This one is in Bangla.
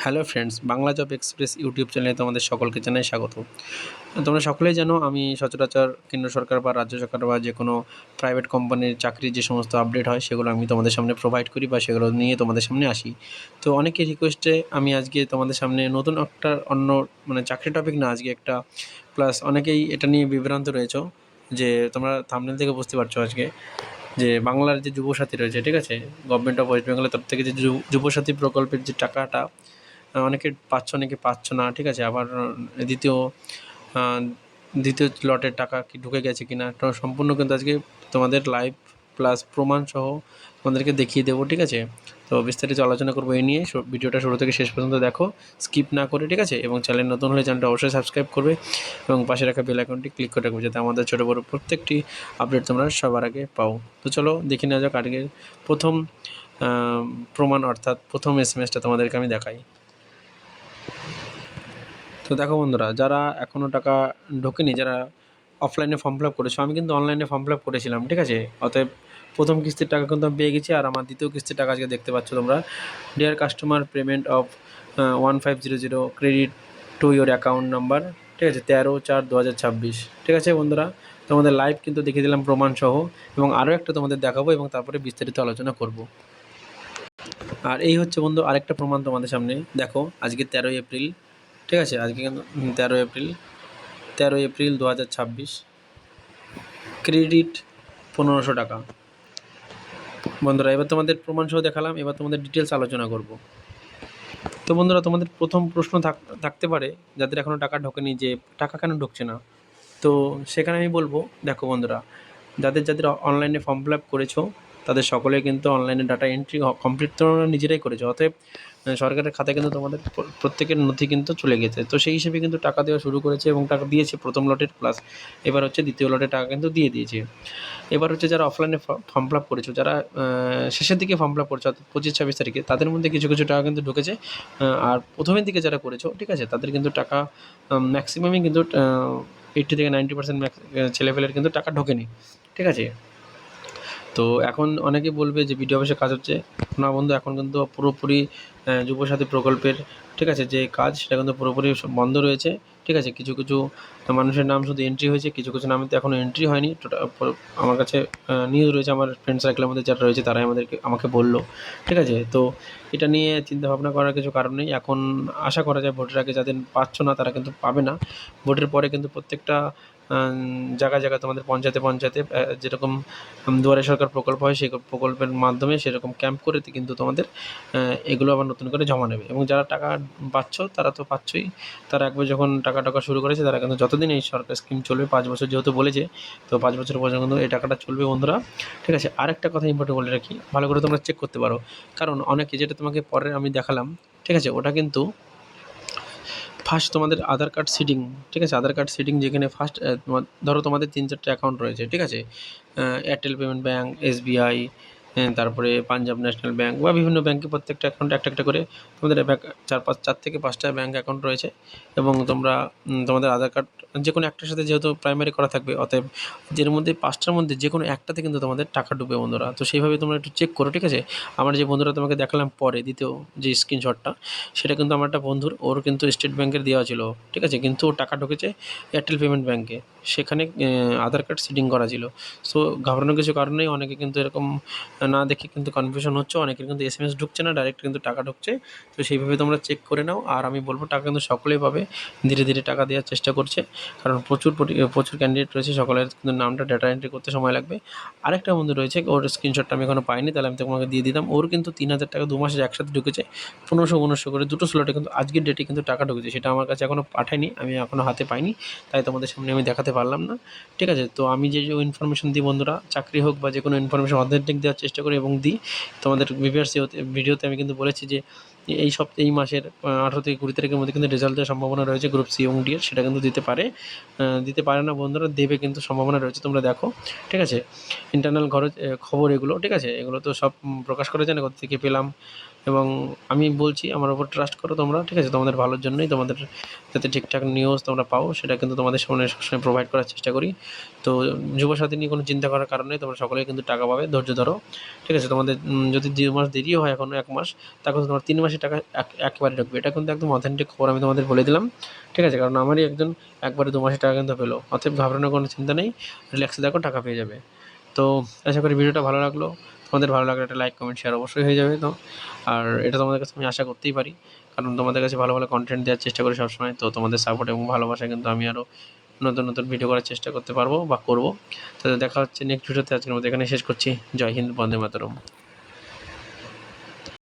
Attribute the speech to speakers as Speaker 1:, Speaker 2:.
Speaker 1: Hello friends, Bangla job express YouTube চ্যানেলে তোমাদের সকলকে জানাই স্বাগত। তোমরা সকলেই জানো আমি সচরাচর কেন্দ্র সরকার বা রাজ্য সরকার বা যে কোনো প্রাইভেট কোম্পানির চাকরির যে সমস্ত আপডেট হয় সেগুলো আমি তোমাদের সামনে প্রোভাইড করি বা সেগুলো নিয়ে তোমাদের সামনে আসি। তো অনেকের রিকোয়েস্টে আমি আজকে তোমাদের সামনে নতুন একটা অন্য চাকরি টপিক না, আজকে একটা প্লাস অনেকেই এটা নিয়ে বিভ্রান্ত রয়েছো যে তোমরা থাম্বনেল থেকে বুঝতে পারছো আজকে যে বাংলার যে যুবসাথী রয়েছে, ঠিক আছে, গভর্নমেন্ট অফ ওয়েস্ট বেঙ্গলের তরফ থেকে যে যুবসাথী প্রকল্পের যে টাকাটা অনেকে পাচ্ছ, অনেকে পাচ্ছ না, ঠিক আছে। আবার দ্বিতীয় আ দ্বিতীয় লটের টাকা কি ঢুকে গেছে কিনা তো সম্পূর্ণ কিন্তু আজকে তোমাদের লাইভ প্লাস প্রমাণ সহ তোমাদেরকে দেখিয়ে দেবো, ঠিক আছে। তো বিস্তারিত আলোচনা করবো এই নিয়ে। ভিডিওটা শুরু থেকে শেষ পর্যন্ত দেখো, স্কিপ না করে, ঠিক আছে। এবং চ্যানেল নতুন হলে চ্যানেলটা অবশ্যই সাবস্ক্রাইব করবে এবং পাশে রাখা বেল আইকনটি ক্লিক করে রাখবে যাতে আমাদের ছোটো বড়ো প্রত্যেকটি আপডেট তোমরা সবার আগে পাও। তো চলো দেখে নেওয়া যাক আজকের প্রথম প্রমাণ, অর্থাৎ প্রথম এসএমএসটা তোমাদেরকে আমি দেখাই। তো দেখো বন্ধুরা, যারা এখনও টাকা ঢোকেনি, যারা অফলাইনে ফর্ম ফিল আপ করেছো, আমি কিন্তু অনলাইনে ফর্ম ফিল আপ করেছিলাম, ঠিক আছে। অতএব প্রথম কিস্তির টাকা কিন্তু আমি পেয়ে গেছি, আর আমার দ্বিতীয় কিস্তির টাকা আজকে দেখতে পাচ্ছ তোমরা। Deer customer, payment of 1500 credit to your account number, ঠিক আছে, 13/4/2026, ঠিক আছে বন্ধুরা। তোমাদের লাইভ কিন্তু দেখিয়ে দিলাম প্রমাণ সহ, এবং আরও একটা তোমাদের দেখাবো এবং তারপরে বিস্তারিত আলোচনা করব। আর এই হচ্ছে বন্ধু আরেকটা প্রমাণ তোমাদের সামনে। দেখো আজকে 13 এপ্রিল, ঠিক আছে, আজকে কিন্তু 13 এপ্রিল 2026, ক্রেডিট 1500 টাকা। বন্ধুরা এবার তোমাদের প্রমাণ সহ দেখালাম, এবার তোমাদের ডিটেলস আলোচনা করব। তো বন্ধুরা তোমাদের প্রথম প্রশ্ন থাকতে পারে যাদের এখনও টাকা ঢোকেনি, যে টাকা কেন ঢুকছে না। তো সেখানে আমি বলবো, দেখো বন্ধুরা, যাদের যাদের অনলাইনে ফর্ম ফিল আপ করেছো তাদের সকলে কিন্তু অনলাইনে ডাটা এন্ট্রি কমপ্লিট তোমরা নিজেরাই করেছো। অতএব সরকারের খাতায় কিন্তু তোমাদের প্রত্যেকের নথি কিন্তু চলে গেছে। তো সেই হিসেবে কিন্তু টাকা দেওয়া শুরু করেছে এবং টাকা দিয়েছে প্রথম লটের, প্লাস এবার হচ্ছে দ্বিতীয় লটের টাকা কিন্তু দিয়ে দিয়েছে। এবার হচ্ছে যারা অফলাইনে ফর্ম ফিল আপ করেছো, যারা শেষের দিকে ফর্ম ফিল আপ করেছো অর্থাৎ 25-26 তারিখে, তাদের মধ্যে কিছু কিছু টাকা কিন্তু ঢুকেছে। আর প্রথমের দিকে যারা করেছো, ঠিক আছে, তাদের কিন্তু টাকা ম্যাক্সিমামই কিন্তু 80-90% ছেলেপেলের কিন্তু টাকা ঢোকেনি, ঠিক আছে। তো এখন অনেকে বলবে যে বিডিও অফিসে কাজ হচ্ছে। না বন্ধু, এখন কিন্তু পুরোপুরি যুবসাথী প্রকল্পের, ঠিক আছে, যে কাজ সেটা কিন্তু পুরোপুরি বন্ধ রয়েছে, ঠিক আছে। কিছু কিছু মানুষের নাম শুধু এন্ট্রি হয়েছে, কিছু কিছু নামে তো এখনও এন্ট্রি হয়নি। আমার কাছে নিউজ রয়েছে, আমার ফ্রেন্ড সার্কেলের মধ্যে যারা রয়েছে তারাই আমাকে বললো, ঠিক আছে। তো এটা নিয়ে চিন্তাভাবনা করার কিছু কারণ নেই। এখন আশা করা যায় ভোটের আগে যাদের পাচ্ছ না তারা কিন্তু পাবে না। ভোটের পরে কিন্তু প্রত্যেকটা জায়গায় জায়গায় তোমাদের পঞ্চায়েতে পঞ্চায়েতে যেরকম দুয়ারে সরকার প্রকল্প হয়, সেই প্রকল্পের মাধ্যমে সেরকম ক্যাম্প করে কিন্তু তোমাদের এগুলো আবার নতুন করে জমা নেবে। এবং যারা টাকা পাচ্ছ তারা তো পাচ্ছই, তারা একবার যখন টাকা শুরু করেছে তারা কিন্তু যতদিন এই সরকার স্কিম চলবে, 5 বছর যেহেতু বলেছে, তো 5 বছর পর্যন্ত কিন্তু এই টাকাটা চলবে বন্ধুরা, ঠিক আছে। আরেকটা কথা ইম্পর্টেন্ট বলে রাখি, ভালো করে তোমরা চেক করতে পারো, কারণ অনেকে, যেটা তোমাকে পরে আমি দেখালাম, ঠিক আছে, ওটা কিন্তু ফার্স্ট তোমাদের আধার কার্ড সিডিং, ঠিক আছে, আধার কার্ড সিডিং যেখানে ফার্স্ট ধরো তোমাদের 3-4টে অ্যাকাউন্ট রয়েছে, ঠিক আছে, এয়ারটেল পেমেন্ট ব্যাঙ্ক, এসবিআই, তারপরে পাঞ্জাব ন্যাশনাল ব্যাঙ্ক বা বিভিন্ন ব্যাঙ্কে প্রত্যেকটা অ্যাকাউন্টে একটা একটা করে তোমাদের 4 থেকে 5টা ব্যাঙ্ক অ্যাকাউন্ট রয়েছে। এবং তোমরা তোমাদের আধার কার্ড যে কোনো একটার সাথে যেহেতু প্রাইমারি করা থাকবে, অতএব যের মধ্যে 5টার মধ্যে যে কোনো একটাতে কিন্তু তোমাদের টাকা ঢুকবে বন্ধুরা। তো সেইভাবে তোমরা একটু চেক করো, ঠিক আছে। আমার যে বন্ধুরা তোমাকে দেখালাম পরে দ্বিতীয় যে স্ক্রিনশটটা, সেটা কিন্তু আমার একটা বন্ধুর, ওর কিন্তু স্টেট ব্যাঙ্কের দেওয়া ছিল, ঠিক আছে, কিন্তু ওর টাকা ঢুকেছে এয়ারটেল পেমেন্ট ব্যাঙ্কে, সেখানে আধার কার্ড সিডিং করা ছিল। সো ঘাবড়ানোর কিছু কারণ নেই। অনেকে কিন্তু এরকম না দেখে কিন্তু কনফিউশন হচ্ছে, অনেকের কিন্তু এসএমএস ঢুকছে না, ডাইরেক্ট কিন্তু টাকা ঢুকছে। তো সেইভাবে তোমরা চেক করে নাও। আর আমি বলবো টাকা কিন্তু সকলেই পাবে, ধীরে ধীরে টাকা দেওয়ার চেষ্টা করছে, কারণ প্রচুর ক্যান্ডিডেট রয়েছে, সকলের কিন্তু নামটা ডাটা এন্ট্রি করতে সময় লাগবে। আরেকটা বন্ধু রয়েছে, ওর স্ক্রিনশটটা আমি এখনও পাইনি, তাহলে আমি তোমাকে দিয়ে দিতাম। ওর কিন্তু 3000 টাকা 2 মাসের একসাথে ঢুকেছে, 1500 করে দুটো স্লটে কিন্তু আজকের ডেটে কিন্তু টাকা ঢুকেছে। সেটা আমার কাছে এখনও পাঠায়নি, আমি এখনও হাতে পাইনি, তাই তোমাদের সামনে আমি দেখাতে পারলাম না, ঠিক আছে। তো আমি যে ইনফরমেশন দিই বন্ধুরা, চাকরি হোক বা যে কোনো ইনফরমেশন অথেন্টিক দেওয়ার চেষ্টা করি এবং দিই। তোমাদের ভিডিওতে আমি কিন্তু বলেছি যে এই মাসের 18 থেকে 20 তারিখের মধ্যে কিন্তু রেজাল্ট দেওয়ার সম্ভাবনা রয়েছে গ্রুপ সি এবং ডি এর। সেটা কিন্তু দিতে পারে না বন্ধুরা, দেবে কিন্তু সম্ভাবনা রয়েছে, তোমরা দেখো, ঠিক আছে। ইন্টারনাল খবর এগুলো, ঠিক আছে, এগুলো তো সব প্রকাশ করা যায় না, কোথা থেকে পেলাম এবং আমি বলছি আমার উপর ট্রাস্ট করো তোমরা, ঠিক আছে? তোমাদের ভালোর জন্যই, তোমাদের যাতে ঠিকঠাক নিউজ তোমরা পাও সেটা কিন্তু তোমাদের সামনে সবসময় প্রোভাইড করার চেষ্টা করি। তো যুবসাথী নিয়ে কোনো চিন্তা করার কারণ নেই, তোমরা সকলেই কিন্তু টাকা পাবে, ধৈর্য ধরো, ঠিক আছে? তোমাদের যদি 2 মাস দেরিও হয়, এখনও 1 মাস, তারপর তোমার 3 মাসের টাকা একবারে ঢুকবে। এটা কিন্তু একদম অথেন্টিক খবর আমি তোমাদের বলে দিলাম, ঠিক আছে? কারণ আমারই একজন একবারে 2 মাসের টাকা কিন্তু পেলো। অতএব ঘাবড়ানোর কোনো চিন্তা নেই, রিল্যাক্সে থাকো, টাকা পেয়ে যাবে। তো আশা করি ভিডিওটা ভালো লাগলো। তোমাদের ভালো লাগলে একটা লাইক, কমেন্ট, শেয়ার অবশ্যই হয়ে যাবে তো। আর এটা তোমাদের কাছে আমি আশা করতেই পারি, কারণ তোমাদের কাছে ভালো কনটেন্ট দেওয়ার চেষ্টা করি সবসময়। তো তোমাদের সাপোর্ট এবং ভালোবাসায় কিন্তু আমি আরও নতুন ভিডিও করার চেষ্টা করতে পারবো বা করব। তো দেখা হচ্ছে নেক্সট ভিডিওতে। আজকের মতো এখানেই শেষ করছি। জয় হিন্দ, বন্দে মাতরম।